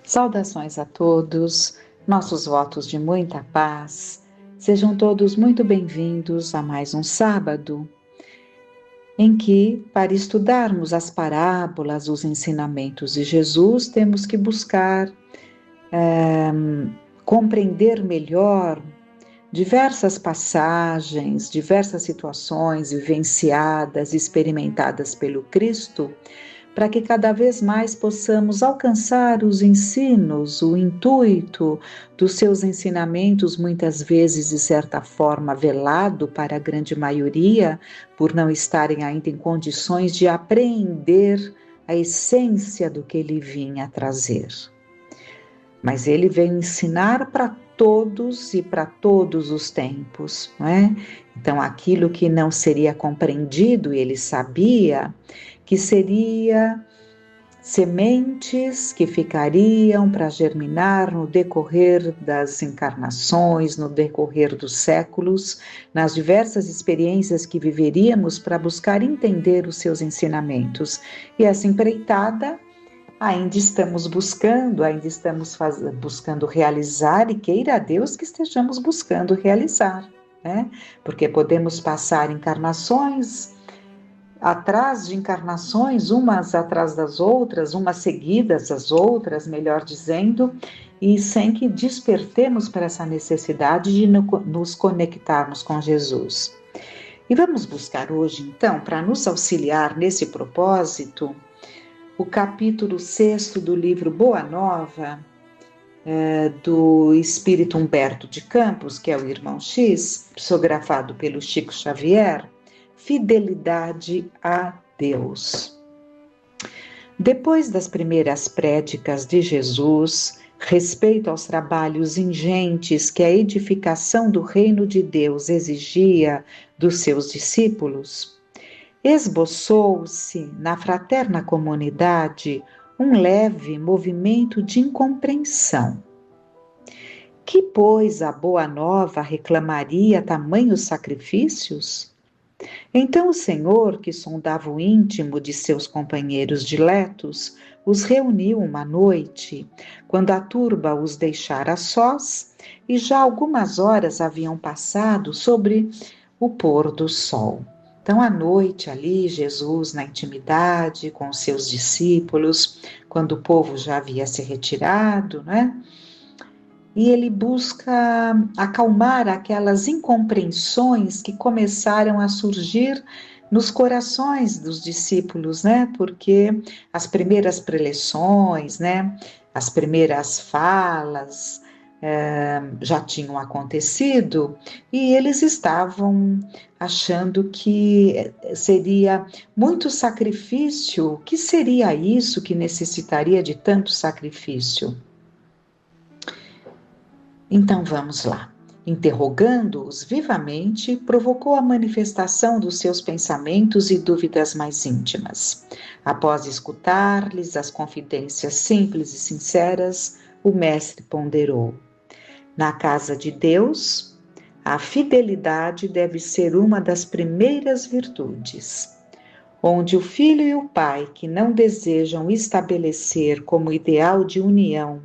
Saudações a todos, nossos votos de muita paz. Sejam todos muito bem-vindos a mais um sábado, em que, para estudarmos as parábolas, os ensinamentos de Jesus, temos que buscar compreender melhor diversas passagens, diversas situações vivenciadas, experimentadas pelo Cristo, para que cada vez mais possamos alcançar os ensinos, o intuito dos seus ensinamentos, muitas vezes de certa forma velado para a grande maioria, por não estarem ainda em condições de apreender a essência do que ele vinha trazer. Mas ele veio ensinar para todos e para todos os tempos, não é? Então, aquilo que não seria compreendido, ele sabia que seria sementes que ficariam para germinar no decorrer das encarnações, no decorrer dos séculos, nas diversas experiências que viveríamos para buscar entender os seus ensinamentos. E essa empreitada ainda estamos buscando realizar, e queira a Deus que estejamos buscando realizar, né? Porque podemos passar encarnações atrás de encarnações, umas atrás das outras, umas seguidas das outras, melhor dizendo, e sem que despertemos para essa necessidade de nos conectarmos com Jesus. E vamos buscar hoje, então, para nos auxiliar nesse propósito, o capítulo 6 do livro Boa Nova, do Espírito Humberto de Campos, que é o Irmão X, psicografado pelo Chico Xavier, Fidelidade a Deus. Depois das primeiras prédicas de Jesus, respeito aos trabalhos ingentes que a edificação do reino de Deus exigia dos seus discípulos, esboçou-se na fraterna comunidade um leve movimento de incompreensão. Que, pois, a Boa Nova reclamaria tamanhos sacrifícios? Então o Senhor, que sondava o íntimo de seus companheiros diletos, os reuniu uma noite, quando a turba os deixara sós, e já algumas horas haviam passado sobre o pôr do sol. Então, à noite ali, Jesus na intimidade com os seus discípulos, quando o povo já havia se retirado, né? E ele busca acalmar aquelas incompreensões que começaram a surgir nos corações dos discípulos, né? Porque as primeiras preleções, né? As primeiras falas já tinham acontecido e eles estavam achando que seria muito sacrifício. O que seria isso que necessitaria de tanto sacrifício? Então vamos lá. Interrogando-os vivamente, provocou a manifestação dos seus pensamentos e dúvidas mais íntimas. Após escutar-lhes as confidências simples e sinceras, o mestre ponderou: na casa de Deus, a fidelidade deve ser uma das primeiras virtudes. Onde o filho e o pai, que não desejam estabelecer como ideal de união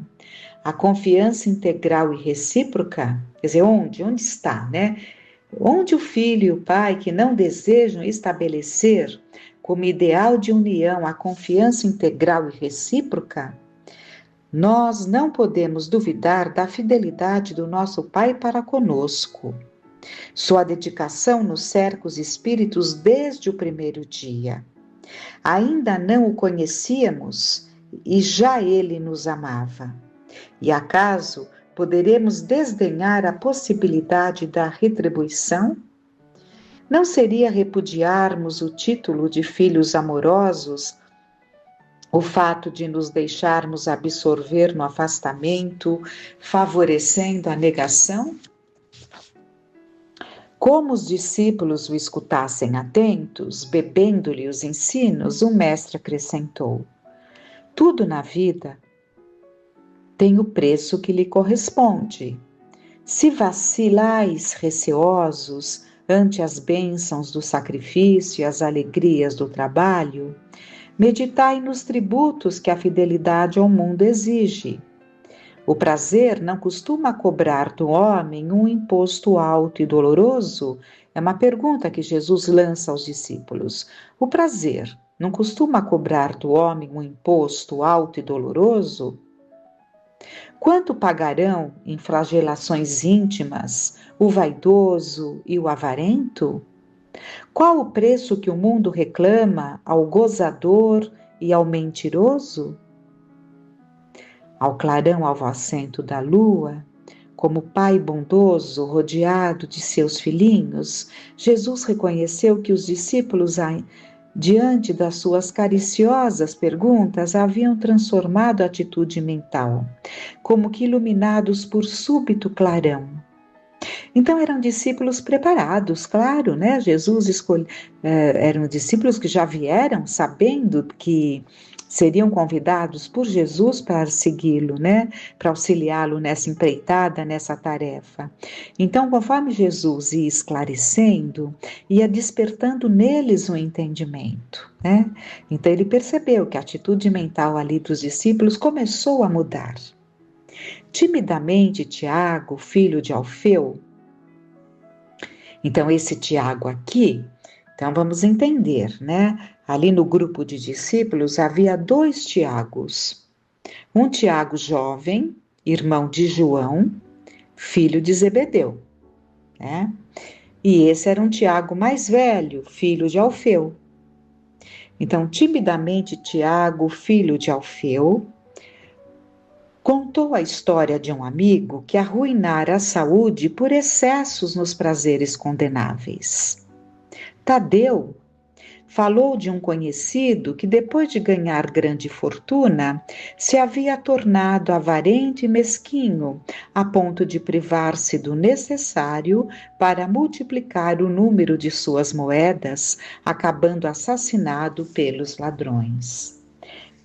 a confiança integral e recíproca, quer dizer, onde está, né? Onde o filho e o pai que não desejam estabelecer como ideal de união a confiança integral e recíproca, nós não podemos duvidar da fidelidade do nosso Pai para conosco. Sua dedicação nos cerca os espíritos desde o primeiro dia. Ainda não o conhecíamos e já ele nos amava. E acaso poderemos desdenhar a possibilidade da retribuição? Não seria repudiarmos o título de filhos amorosos o fato de nos deixarmos absorver no afastamento, favorecendo a negação? Como os discípulos o escutassem atentos, bebendo-lhe os ensinos, o mestre acrescentou: tudo na vida tem o preço que lhe corresponde. Se vacilais receosos ante as bênçãos do sacrifício e as alegrias do trabalho, meditai nos tributos que a fidelidade ao mundo exige. O prazer não costuma cobrar do homem um imposto alto e doloroso? É uma pergunta que Jesus lança aos discípulos. O prazer não costuma cobrar do homem um imposto alto e doloroso? Quanto pagarão em flagelações íntimas o vaidoso e o avarento? Qual o preço que o mundo reclama ao gozador e ao mentiroso? Ao clarão alvocento da lua, como pai bondoso rodeado de seus filhinhos, Jesus reconheceu que os discípulos, diante das suas cariciosas perguntas, haviam transformado a atitude mental, como que iluminados por súbito clarão. Então eram discípulos preparados, claro, né? Eram discípulos que já vieram sabendo que seriam convidados por Jesus para segui-lo, né? Para auxiliá-lo nessa empreitada, nessa tarefa. Então, conforme Jesus ia esclarecendo, ia despertando neles um entendimento, né? Então ele percebeu que a atitude mental ali dos discípulos começou a mudar. Timidamente, Tiago, filho de Alfeu, então esse Tiago aqui, então vamos entender, né? Ali no grupo de discípulos havia 2 Tiagos. Um Tiago jovem, irmão de João, filho de Zebedeu, né? E esse era um Tiago mais velho, filho de Alfeu. Então, timidamente, Tiago, filho de Alfeu, contou a história de um amigo que arruinara a saúde por excessos nos prazeres condenáveis. Tadeu falou de um conhecido que, depois de ganhar grande fortuna, se havia tornado avarento e mesquinho, a ponto de privar-se do necessário para multiplicar o número de suas moedas, acabando assassinado pelos ladrões.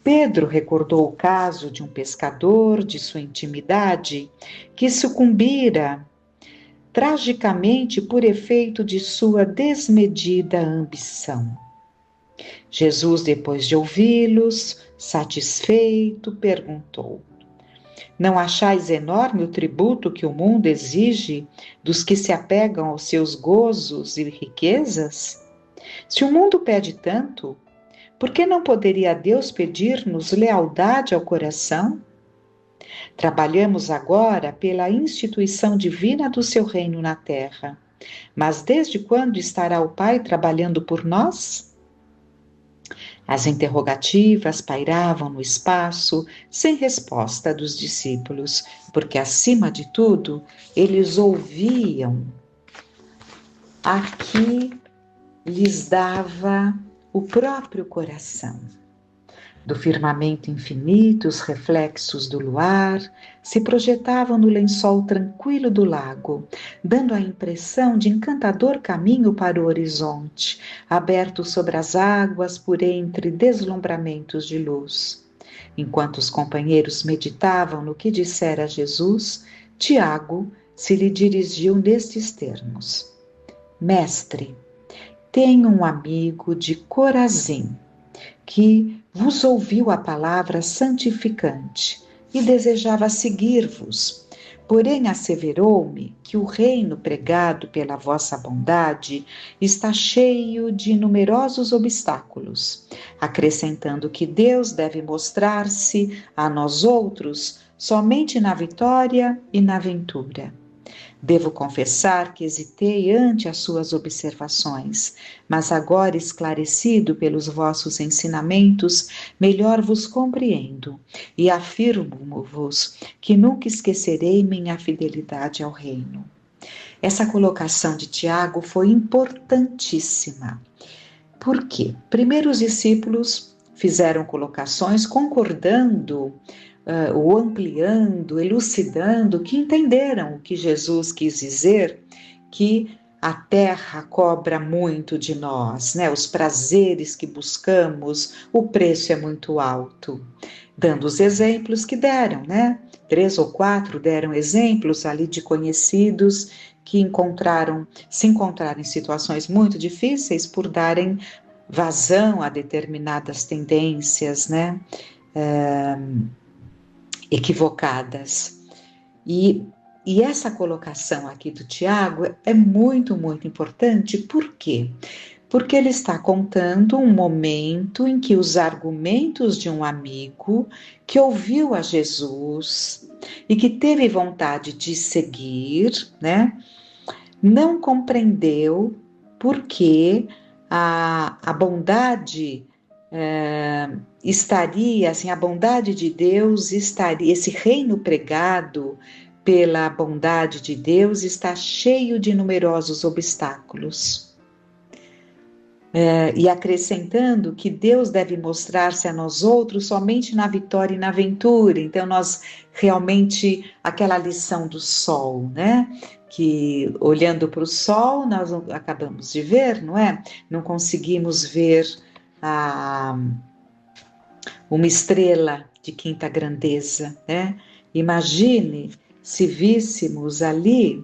Pedro recordou o caso de um pescador de sua intimidade que sucumbira tragicamente por efeito de sua desmedida ambição. Jesus, depois de ouvi-los, satisfeito, perguntou: Não achais enorme o tributo que o mundo exige dos que se apegam aos seus gozos e riquezas? Se o mundo pede tanto, por que não poderia Deus pedir-nos lealdade ao coração? Trabalhamos agora pela instituição divina do seu reino na terra. Mas desde quando estará o Pai trabalhando por nós? As interrogativas pairavam no espaço, sem resposta dos discípulos, porque, acima de tudo, eles ouviam a que lhes dava o próprio coração. Do firmamento infinito, os reflexos do luar se projetavam no lençol tranquilo do lago, dando a impressão de encantador caminho para o horizonte, aberto sobre as águas por entre deslumbramentos de luz. Enquanto os companheiros meditavam no que dissera Jesus, Tiago se lhe dirigiu nestes termos: Mestre, tenho um amigo de Corazim, que vos ouviu a palavra santificante e desejava seguir-vos. Porém, asseverou-me que o reino pregado pela vossa bondade está cheio de numerosos obstáculos, acrescentando que Deus deve mostrar-se a nós outros somente na vitória e na ventura. Devo confessar que hesitei ante as suas observações, mas agora, esclarecido pelos vossos ensinamentos, melhor vos compreendo e afirmo-vos que nunca esquecerei minha fidelidade ao reino. Essa colocação de Tiago foi importantíssima. Por quê? Primeiro, os discípulos fizeram colocações concordando ou ampliando, elucidando, que entenderam o que Jesus quis dizer, que a terra cobra muito de nós, né? Os prazeres que buscamos, o preço é muito alto. Dando os exemplos que deram, né? 3 ou 4 deram exemplos ali de conhecidos que se encontraram em situações muito difíceis por darem vazão a determinadas tendências, né? equivocadas. E essa colocação aqui do Tiago é muito, muito importante. Por quê? Porque ele está contando um momento em que os argumentos de um amigo que ouviu a Jesus e que teve vontade de seguir, né, não compreendeu por que a bondade estaria, assim, a bondade de Deus estaria, esse reino pregado pela bondade de Deus está cheio de numerosos obstáculos. E acrescentando que Deus deve mostrar-se a nós outros somente na vitória e na aventura. Então nós realmente, aquela lição do sol, né? Que olhando para o sol nós acabamos de ver, não é? Não conseguimos ver uma estrela de quinta grandeza, né? Imagine se víssemos ali,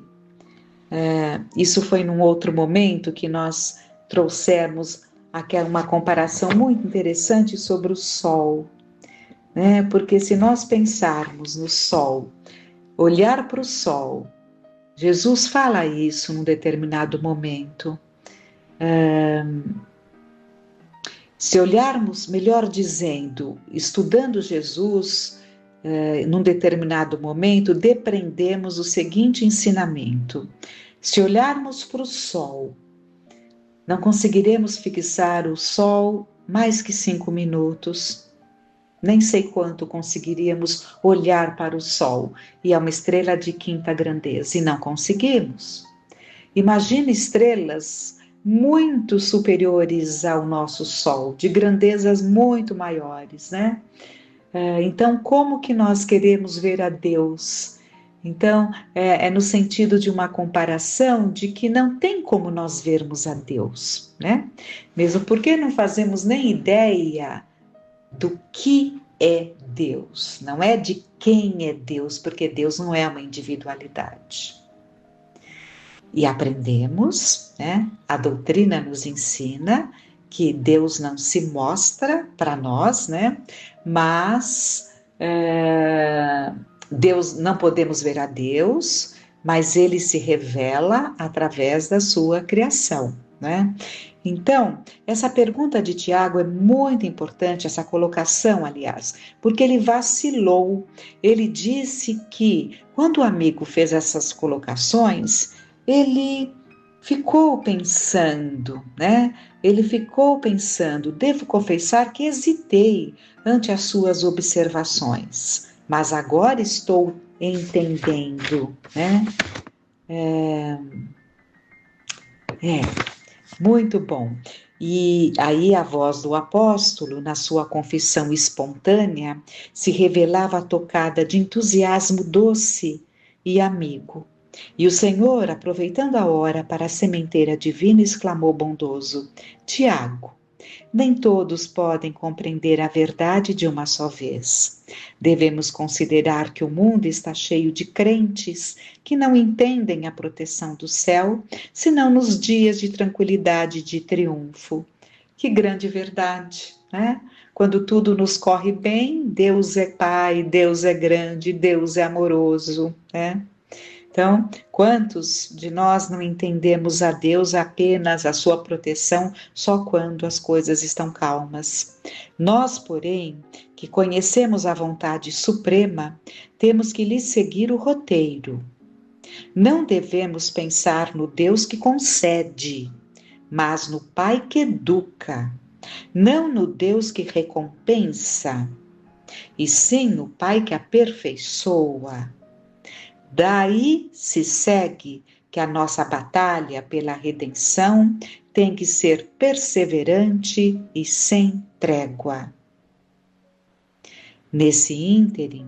isso foi num outro momento que nós trouxemos uma comparação muito interessante sobre o sol, né? Porque se nós pensarmos no sol, olhar para o sol, Jesus fala isso num determinado momento. Se olharmos, melhor dizendo, estudando Jesus, num determinado momento, depreendemos o seguinte ensinamento: se olharmos para o sol, não conseguiremos fixar o sol mais que 5 minutos. Nem sei quanto conseguiríamos olhar para o sol, e é uma estrela de quinta grandeza, e não conseguimos. Imagine estrelas muito superiores ao nosso sol, de grandezas muito maiores, né? Então, como que nós queremos ver a Deus? Então, é no sentido de uma comparação de que não tem como nós vermos a Deus, né? Mesmo porque não fazemos nem ideia do que é Deus, não é de quem é Deus, porque Deus não é uma individualidade. E aprendemos, né? A doutrina nos ensina que Deus não se mostra para nós, né? Mas Deus, não podemos ver a Deus, mas Ele se revela através da sua criação, né? Então, essa pergunta de Tiago é muito importante, essa colocação, aliás, porque ele vacilou. Ele disse que, quando o amigo fez essas colocações, ele ficou pensando, né? Ele ficou pensando, devo confessar que hesitei ante as suas observações, mas agora estou entendendo, né? Muito bom. E aí a voz do apóstolo, na sua confissão espontânea, se revelava tocada de entusiasmo doce e amigo. E o Senhor, aproveitando a hora para a sementeira divina, exclamou bondoso: Tiago, nem todos podem compreender a verdade de uma só vez. Devemos considerar que o mundo está cheio de crentes que não entendem a proteção do céu, senão nos dias de tranquilidade e de triunfo. Que grande verdade, né? Quando tudo nos corre bem, Deus é Pai, Deus é grande, Deus é amoroso, né? Então, quantos de nós não entendemos a Deus apenas a sua proteção só quando as coisas estão calmas? Nós, porém, que conhecemos a vontade suprema, temos que lhe seguir o roteiro. Não devemos pensar no Deus que concede, mas no Pai que educa, não no Deus que recompensa, e sim no Pai que aperfeiçoa. Daí se segue que a nossa batalha pela redenção tem que ser perseverante e sem trégua. Nesse ínterim,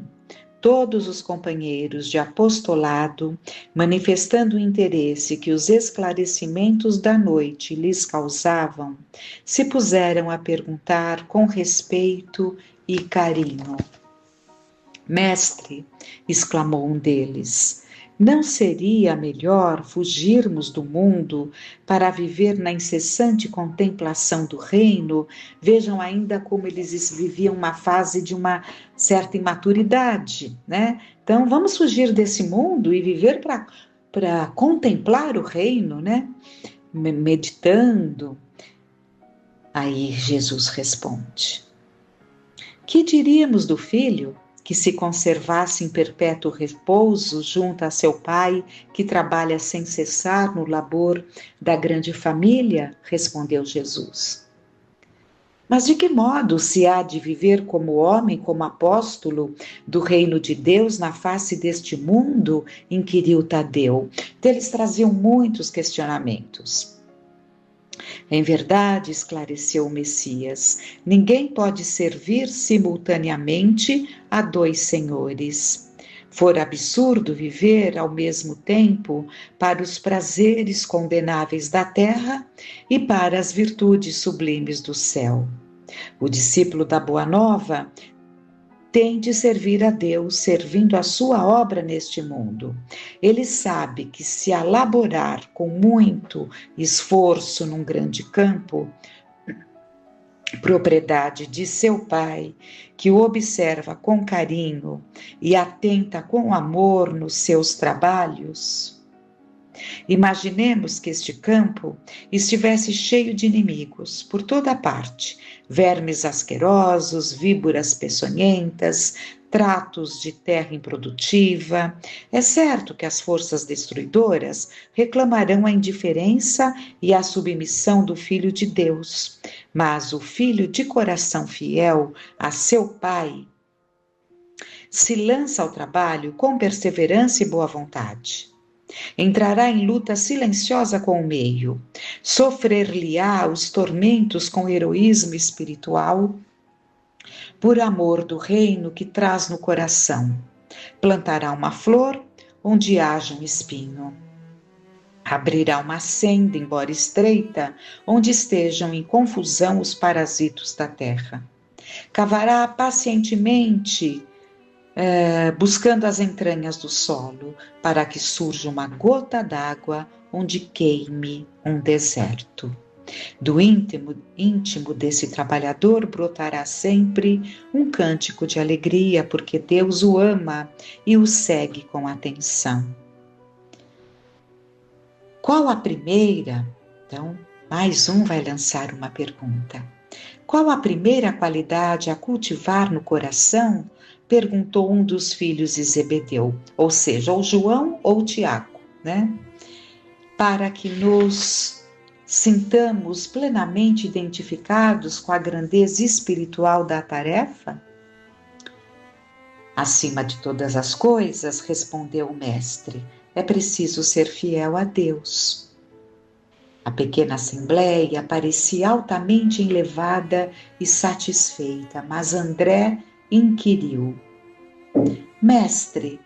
todos os companheiros de apostolado, manifestando o interesse que os esclarecimentos da noite lhes causavam, se puseram a perguntar com respeito e carinho: Mestre, exclamou um deles, não seria melhor fugirmos do mundo para viver na incessante contemplação do reino? Vejam ainda como eles viviam uma fase de uma certa imaturidade, né? Então vamos fugir desse mundo e viver para contemplar o reino, né? Meditando. Aí Jesus responde: que diríamos do filho que se conservasse em perpétuo repouso junto a seu pai, que trabalha sem cessar no labor da grande família? Respondeu Jesus. Mas de que modo se há de viver como homem, como apóstolo do reino de Deus na face deste mundo? Inquiriu Tadeu. Então, eles traziam muitos questionamentos. Em verdade, esclareceu o Messias, ninguém pode servir simultaneamente a dois senhores. For absurdo viver ao mesmo tempo para os prazeres condenáveis da terra e para as virtudes sublimes do céu. O discípulo da Boa Nova tem de servir a Deus, servindo a sua obra neste mundo. Ele sabe que se elaborar com muito esforço num grande campo, propriedade de seu pai, que o observa com carinho e atenta com amor nos seus trabalhos, imaginemos que este campo estivesse cheio de inimigos por toda parte, vermes asquerosos, víboras peçonhentas, tratos de terra improdutiva. É certo que as forças destruidoras reclamarão a indiferença e a submissão do Filho de Deus, mas o filho de coração fiel a seu pai se lança ao trabalho com perseverança e boa vontade. Entrará em luta silenciosa com o meio, sofrer-lhe-á os tormentos com heroísmo espiritual, por amor do reino que traz no coração. Plantará uma flor onde haja um espinho. Abrirá uma senda, embora estreita, onde estejam em confusão os parasitos da terra. Cavará pacientemente, buscando as entranhas do solo, para que surja uma gota d'água onde queime um deserto. Do íntimo desse trabalhador brotará sempre um cântico de alegria, porque Deus o ama e o segue com atenção. Qual a primeira? Então, mais um vai lançar uma pergunta. Qual a primeira qualidade a cultivar no coração? Perguntou um dos filhos de Zebedeu, ou seja, ou João ou Tiago, né? Para que nos sintamos plenamente identificados com a grandeza espiritual da tarefa? Acima de todas as coisas, respondeu o mestre, é preciso ser fiel a Deus. A pequena assembleia parecia altamente elevada e satisfeita, mas André inquiriu: Mestre,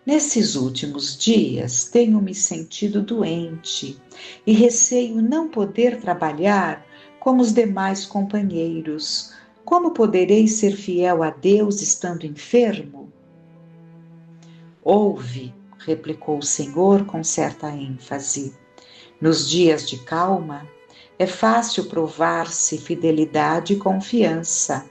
nesses últimos dias tenho me sentido doente e receio não poder trabalhar como os demais companheiros. Como poderei ser fiel a Deus estando enfermo? Ouve, replicou o Senhor com certa ênfase. Nos dias de calma, é fácil provar-se fidelidade e confiança.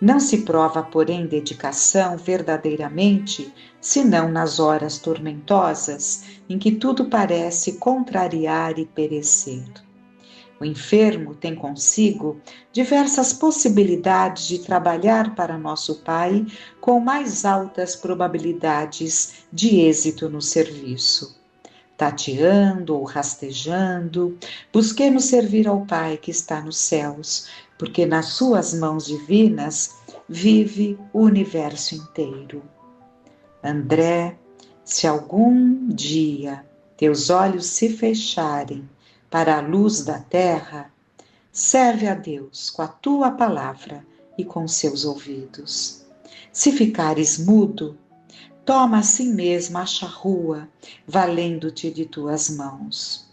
Não se prova, porém, dedicação verdadeiramente, senão nas horas tormentosas, em que tudo parece contrariar e perecer. O enfermo tem consigo diversas possibilidades de trabalhar para nosso Pai com mais altas probabilidades de êxito no serviço. Tateando ou rastejando, busquemos servir ao Pai que está nos céus, porque nas suas mãos divinas vive o universo inteiro. André, se algum dia teus olhos se fecharem para a luz da terra, serve a Deus com a tua palavra e com seus ouvidos. Se ficares mudo, toma a si mesmo a charrua, valendo-te de tuas mãos.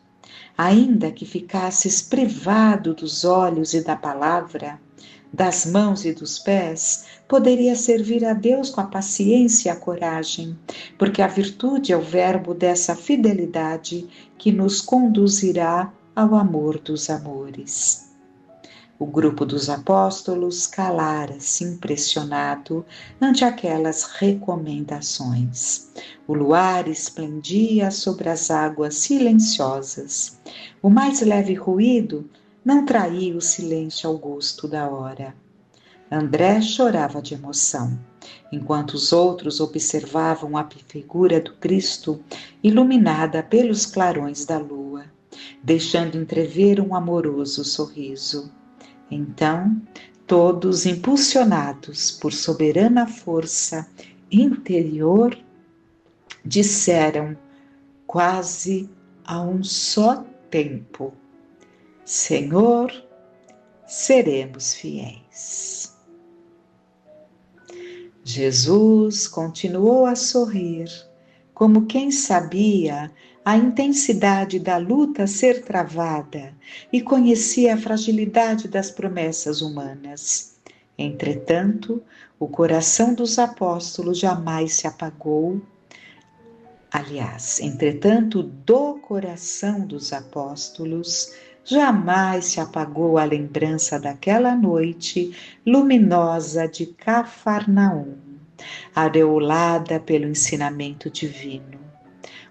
Ainda que ficasses privado dos olhos e da palavra, das mãos e dos pés, poderia servir a Deus com a paciência e a coragem, porque a virtude é o verbo dessa fidelidade que nos conduzirá ao amor dos amores. O grupo dos apóstolos calara-se impressionado ante aquelas recomendações. O luar esplendia sobre as águas silenciosas. O mais leve ruído não traía o silêncio ao gosto da hora. André chorava de emoção, enquanto os outros observavam a figura do Cristo iluminada pelos clarões da lua, deixando entrever um amoroso sorriso. Então, todos impulsionados por soberana força interior, disseram quase a um só tempo: Senhor, seremos fiéis. Jesus continuou a sorrir, como quem sabia a intensidade da luta a ser travada e conhecia a fragilidade das promessas humanas. Entretanto, o coração dos apóstolos jamais se apagou. Entretanto, do coração dos apóstolos jamais se apagou a lembrança daquela noite luminosa de Cafarnaum, aureolada pelo ensinamento divino.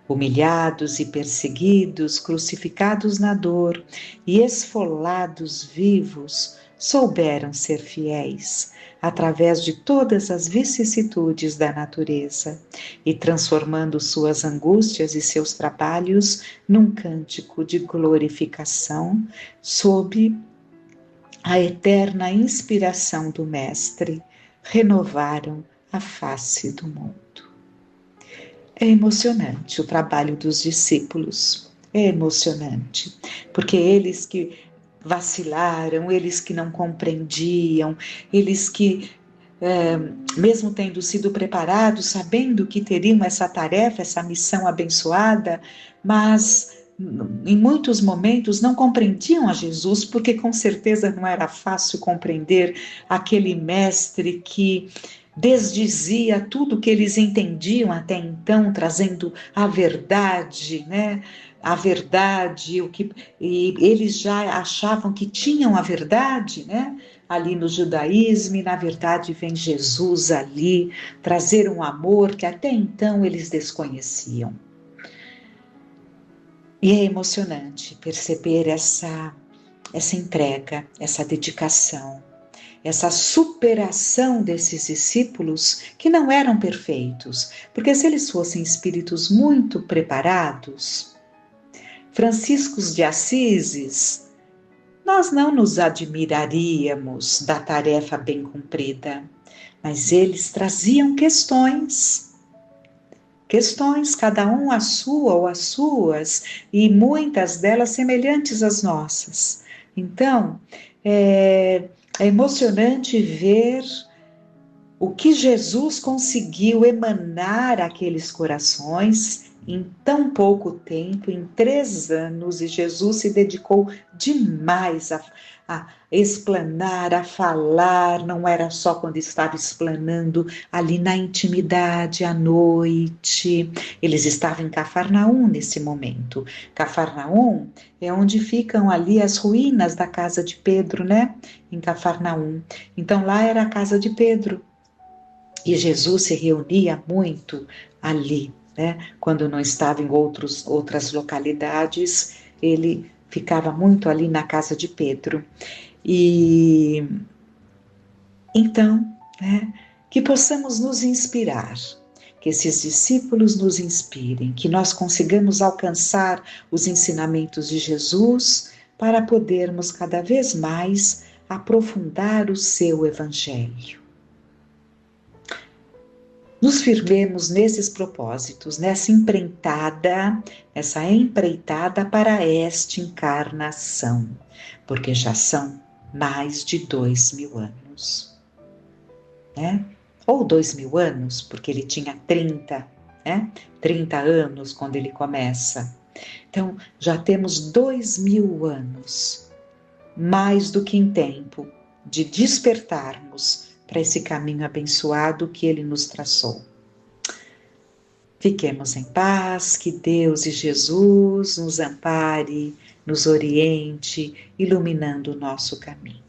Humilhados e perseguidos, crucificados na dor e esfolados vivos, souberam ser fiéis, através de todas as vicissitudes da natureza, e transformando suas angústias e seus trabalhos num cântico de glorificação, sob a eterna inspiração do Mestre, renovaram a face do mundo. É emocionante o trabalho dos discípulos, é emocionante, porque eles que vacilaram, eles que não compreendiam, eles que, mesmo tendo sido preparados, sabendo que teriam essa tarefa, essa missão abençoada, mas em muitos momentos não compreendiam a Jesus, porque com certeza não era fácil compreender aquele mestre que desdizia tudo que eles entendiam até então, trazendo a verdade, né? A verdade, e eles já achavam que tinham a verdade, né? Ali no judaísmo, e na verdade vem Jesus ali trazer um amor que até então eles desconheciam. E é emocionante perceber essa entrega, essa dedicação, essa superação desses discípulos que não eram perfeitos, porque se eles fossem espíritos muito preparados, Franciscos de Assis, nós não nos admiraríamos da tarefa bem cumprida, mas eles traziam questões, cada um a sua ou as suas, e muitas delas semelhantes às nossas. Então, é emocionante ver o que Jesus conseguiu emanar àqueles corações em tão pouco tempo, em 3 anos, e Jesus se dedicou demais a explanar, a falar, não era só quando estava explanando ali na intimidade, à noite. Eles estavam em Cafarnaum nesse momento. Cafarnaum é onde ficam ali as ruínas da casa de Pedro, né? Em Cafarnaum. Então lá era a casa de Pedro. E Jesus se reunia muito ali, né? Quando não estava em outras localidades, ele ficava muito ali na casa de Pedro. E então, né, que possamos nos inspirar, que esses discípulos nos inspirem, que nós consigamos alcançar os ensinamentos de Jesus para podermos cada vez mais aprofundar o seu evangelho. Nos firmemos nesses propósitos, nessa empreitada para esta encarnação, porque já são mais de 2000 anos, né? Ou 2000 anos, porque ele tinha 30, né? 30 anos quando ele começa. Então, já temos 2000 anos, mais do que em tempo, de despertarmos para esse caminho abençoado que Ele nos traçou. Fiquemos em paz, que Deus e Jesus nos ampare, nos oriente, iluminando o nosso caminho.